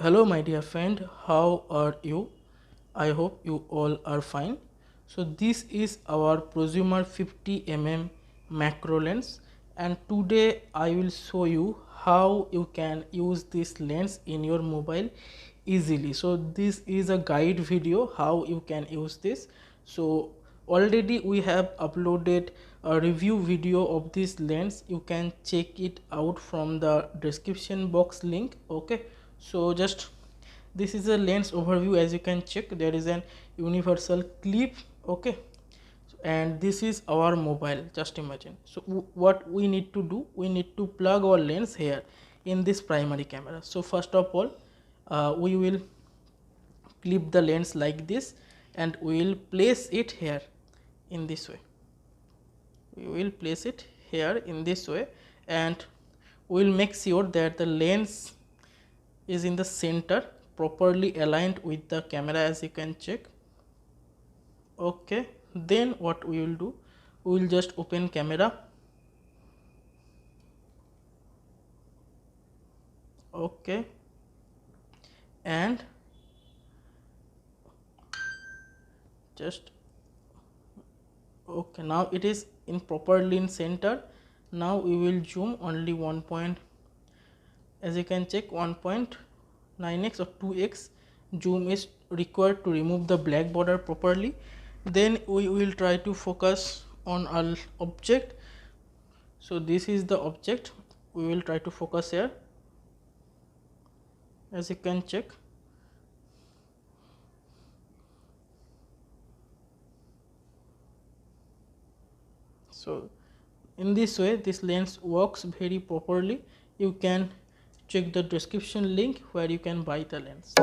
Hello my dear friend, how are you? I hope you all are fine. So this is our Prosumer 50mm macro lens, and today I will show you how you can use this lens in your mobile easily. So this is a guide video how you can use this. So already we have uploaded a review video of this lens. You can check it out from the description box link. Okay, so just this is a lens overview. As you can check, there is an universal clip. Okay, and this is our mobile. Just imagine. So what we need to do, we need to plug our lens here in this primary camera. So first of all, we will clip the lens like this, and we will place it here in this way. We will place it here in this way, and we will make sure that the lens is in the center, properly aligned with the camera, as you can check. Okay, then what we will do, we will just open camera. Okay, and just okay, now it is in properly in center. Now we will zoom only 1 point, as you can check, 1.9x or 2x zoom is required to remove the black border properly. Then we will try to focus on our object. So this is the object, we will try to focus here, as you can check. So in this way this lens works very properly. You can check the description link where you can buy the lens.